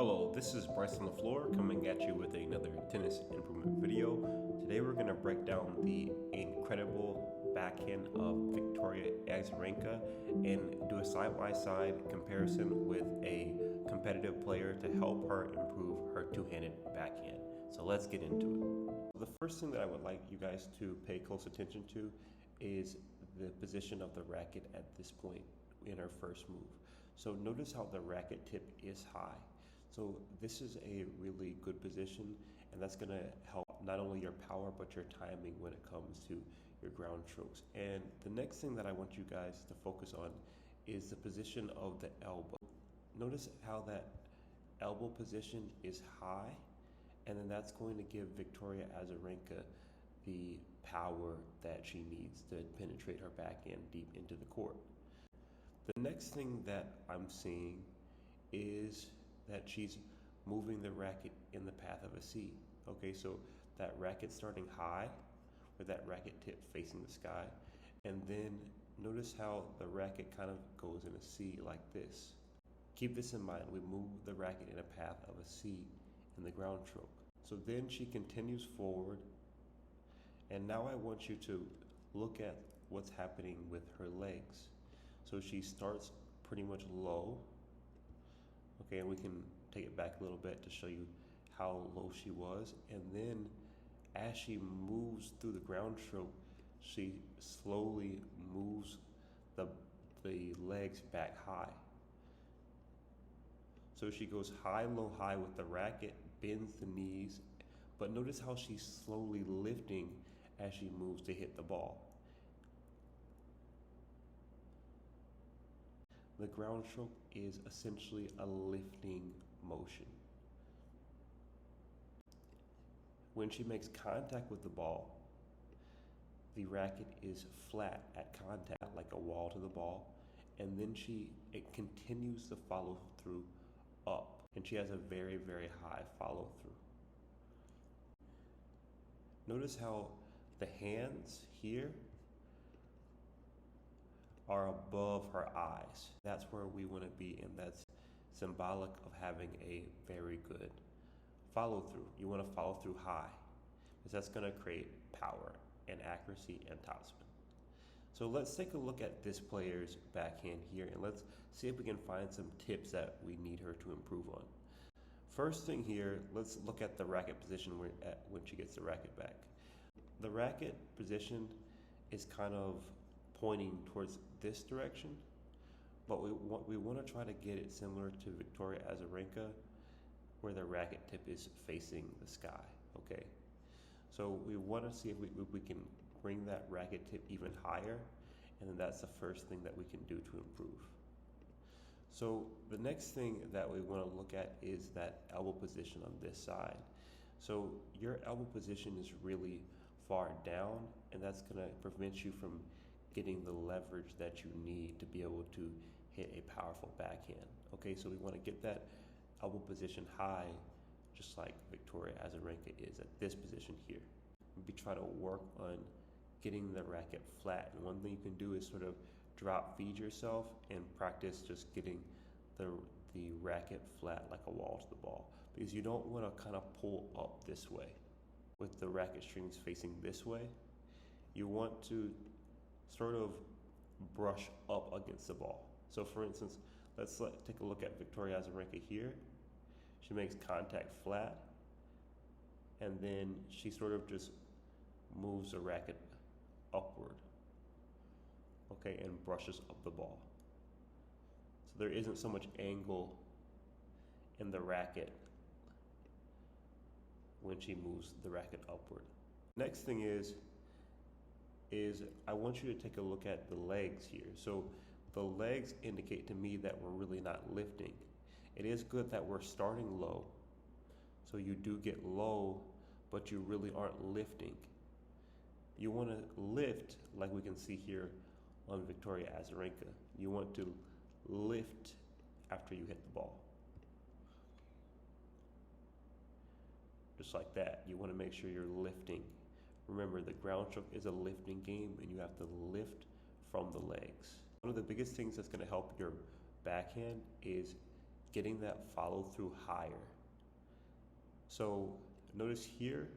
Hello, this is Bryce on the floor coming at you with another tennis improvement video. Today we're going to break down the incredible backhand of Victoria Azarenka and do a side-by-side comparison with a competitive player to help her improve her two-handed backhand. So let's get into it. The first thing that I would like you guys to pay close attention to is the position of the racket at this point in her first move. So notice how the racket tip is high. So this is a really good position, and that's going to help not only your power but your timing when it comes to your ground strokes. And the next thing that I want you guys to focus on is the position of the elbow. Notice how that elbow position is high, and then that's going to give Victoria Azarenka the power that she needs to penetrate her backhand deep into the court. The next thing that I'm seeing is that she's moving the racket in the path of a C. Okay, so that racket starting high with that racket tip facing the sky, and then notice how the racket kind of goes in a C like this. Keep this in mind, we move the racket in a path of a C in the ground stroke. So then she continues forward, and now I want you to look at what's happening with her legs. So she starts pretty much low. Okay, and we can take it back a little bit to show you how low she was. And then as she moves through the ground stroke, she slowly moves the legs back high. So she goes high, low, high with the racket, bends the knees, but notice how she's slowly lifting as she moves to hit the ball. The ground stroke is essentially a lifting motion. When she makes contact with the ball, the racket is flat at contact like a wall to the ball, and then it continues to follow through up, and she has a very, very high follow through. Notice how the hands here are above her eyes. That's where we want to be, and that's symbolic of having a very good follow through. You want to follow through high, because that's going to create power and accuracy and topspin. So let's take a look at this player's backhand here, and let's see if we can find some tips that we need her to improve on. First thing here, let's look at the racket position when she gets the racket back. The racket position is kind of pointing towards this direction, but we want to try to get it similar to Victoria Azarenka, where the racket tip is facing the sky. Okay, so we want to see if we can bring that racket tip even higher, and then that's the first thing that we can do to improve. So the next thing that we want to look at is that elbow position on this side. So your elbow position is really far down, and that's going to prevent you from getting the leverage that you need to be able to hit a powerful backhand. Okay, so we want to get that elbow position high, just like Victoria Azarenka is at this position here. Maybe try to work on getting the racket flat. And one thing you can do is sort of drop feed yourself and practice just getting the racket flat like a wall to the ball, because you don't want to kind of pull up this way with the racket strings facing this way. You want to sort of brush up against the ball. So for instance, let's take a look at Victoria Azarenka here. She makes contact flat, and then she sort of just moves the racket upward, okay, and brushes up the ball. So there isn't so much angle in the racket when she moves the racket upward. Next thing is I want you to take a look at the legs here. So the legs indicate to me that we're really not lifting. It is good that we're starting low, so you do get low, but you really aren't lifting. You want to lift like we can see here on Victoria Azarenka. You want to lift after you hit the ball. Just like that. You want to make sure you're lifting. Remember, the ground stroke is a lifting game, and you have to lift from the legs. One of the biggest things that's going to help your backhand is getting that follow through higher. So notice here,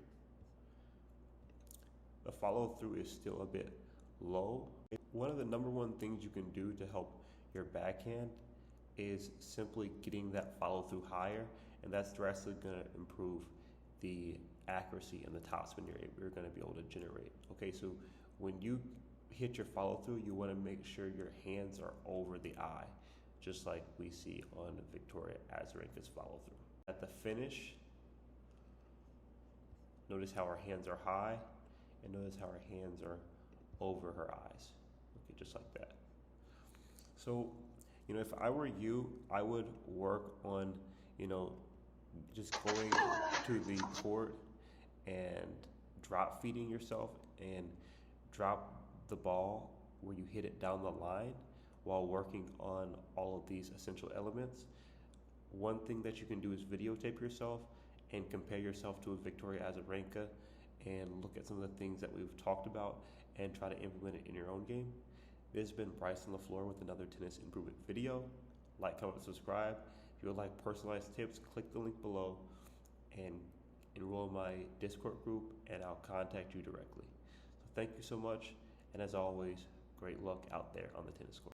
the follow through is still a bit low. One of the number one things you can do to help your backhand is simply getting that follow through higher, and that's drastically going to improve the accuracy and the topspin you're going to be able to generate. Okay, so when you hit your follow through, you want to make sure your hands are over the eye, just like we see on Victoria Azarenka's follow through. At the finish, notice how our hands are high, and notice how our hands are over her eyes. Okay, just like that. So, if I were you, I would work on, just going to the court and drop feeding yourself and drop the ball where you hit it down the line while working on all of these essential elements. One thing that you can do is videotape yourself and compare yourself to a Victoria Azarenka and look at some of the things that we've talked about and try to implement it in your own game. This has been Bryce on the Floor with another tennis improvement video. Like, comment, subscribe. If you would like personalized tips, click the link below and enroll in my Discord group, and I'll contact you directly. So thank you so much, and as always, great luck out there on the tennis court.